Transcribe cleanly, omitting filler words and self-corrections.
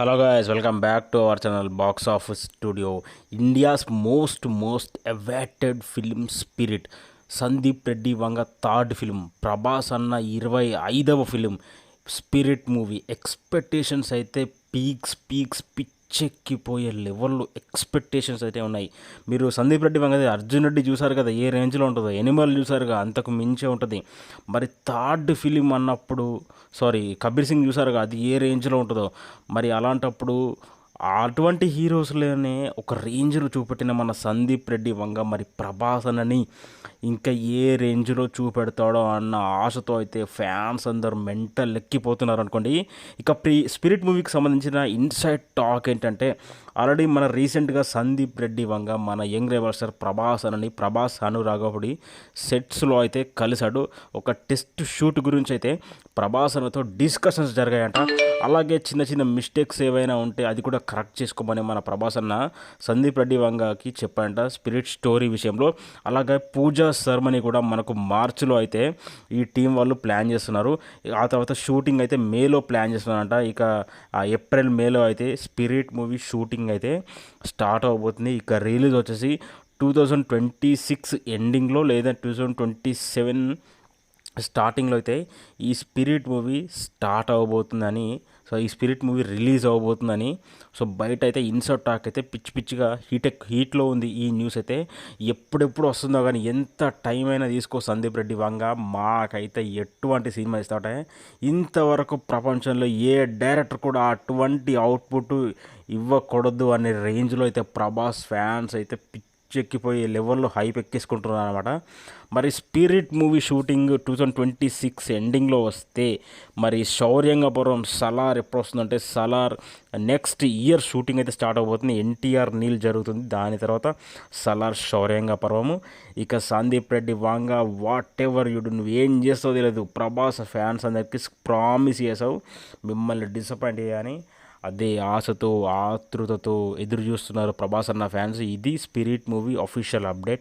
Hello guys, welcome back to our channel Box Office Studio. India's most awaited film Spirit. Sandeep Reddy Vanga third film, Prabhas అన్న 25వ film Spirit movie. Expectations అయితే peaks పిచ్చెక్కిపోయే లెవెల్లో expectations అయితే ఉన్నాయి. మీరు సందీప్ రెడ్డి వంగ అర్జున్ రెడ్డి చూసారు కదా, ఏ రేంజ్లో ఉంటుందో, ఎనిమల్ చూసారుగా, అంతకు మించే ఉంటుంది. మరి థర్డ్ ఫిలిం అన్నప్పుడు కబీర్ సింగ్ చూసారుగా, అది ఏ రేంజ్లో ఉంటుందో. మరి అలాంటప్పుడు అటువంటి హీరోస్లోనే ఒక రేంజ్లో చూపెట్టిన మన సందీప్ రెడ్డి వంగ మరి ప్రభాస్ అన్నని ఇంకా ఏ రేంజ్లో చూపెడతాడో అన్న ఆశతో అయితే ఫ్యాన్స్ అందరూ మెంటల్ ఎక్కిపోతున్నారు అనుకోండి. ఇక స్పిరిట్ మూవీకి సంబంధించిన ఇన్సైడ్ టాక్ ఏంటంటే, ఆల్రెడీ మన రీసెంట్గా సందీప్ రెడ్డి వంగ మన యంగ్ రెబల్ స్టార్ ప్రభాస్ అనురాగపుడి సెట్స్లో అయితే కలిశాడు. ఒక టెస్ట్ షూట్ గురించి అయితే ప్రభాస్ అన్నతో డిస్కషన్స్ జరిగాయంట. అలాగే చిన్న మిస్టేక్స్ ఏవైనా ఉంటే అది కూడా కరెక్ట్ చేసుకోమని మన ప్రభాస్ అన్న సందీప్ రెడ్డి వంగకి చెప్పాడంట స్పిరిట్ స్టోరీ విషయంలో. అలాగే పూజా శర్మని కూడా మనకు మార్చిలో అయితే ఈ టీం వాళ్ళు ప్లాన్ చేస్తున్నారు. ఆ తర్వాత షూటింగ్ అయితే మేలో ప్లాన్ చేస్తున్నారంట. ఇక ఏప్రిల్ మేలో అయితే స్పిరిట్ మూవీ షూటింగ్ అయితే స్టార్ట్ అవబోతుంది. ఇక రిలీజ్ వచ్చేసి 2026 ఎండింగ్లో లేదా 2027 స్టార్టింగ్లో అయితే ఈ స్పిరిట్ మూవీ స్టార్ట్ అవ్వబోతుందని, ఈ స్పిరిట్ మూవీ రిలీజ్ అవ్వబోతుందని బయట అయితే ఇన్సర్ట్ టాక్ అయితే పిచ్చిగా హీట్లో ఉంది. ఈ న్యూస్ అయితే ఎప్పుడెప్పుడు వస్తుందో కానీ ఎంత టైం అయినా తీసుకో సందీప్ రెడ్డి వంగ, మాకైతే ఎటువంటి సినిమా ఇస్తాటే ఇంతవరకు ప్రపంచంలో ఏ డైరెక్టర్ కూడా అటువంటి అవుట్పుట్ ఇవ్వకూడదు అనే రేంజ్లో అయితే ప్రభాస్ ఫ్యాన్స్ అయితే ఎక్కిపోయే లెవెల్లో హైప్ ఎక్కేసుకుంటున్నారు అనమాట. మరి స్పిరిట్ మూవీ షూటింగ్ 2026 ఎండింగ్లో వస్తే మరి శౌర్యంగపురం సలార్ ఎప్పుడు వస్తుందంటే, సలార్ నెక్స్ట్ ఇయర్ షూటింగ్ అయితే స్టార్ట్ అవబోతుంది. ఎన్టీఆర్ నీల్ జరుగుతుంది, దాని తర్వాత సలార్ శౌర్యంగపురము. ఇక సందీప్ రెడ్డి వంగ వాట్ ఎవర్ యూడు, నువ్వు ఏం చేస్తావు తెలియదు, ప్రభాస్ ఫ్యాన్స్ అందరికి ప్రామిస్ చేసావు మిమ్మల్ని డిసప్పాయింట్ చేయని అదే ఆశతో ఆతృతతో ఎదురు చూస్తున్నారు ప్రభాస్ అన్న ఫ్యాన్స్. ఇది స్పిరిట్ మూవీ అఫీషియల్ అప్డేట్.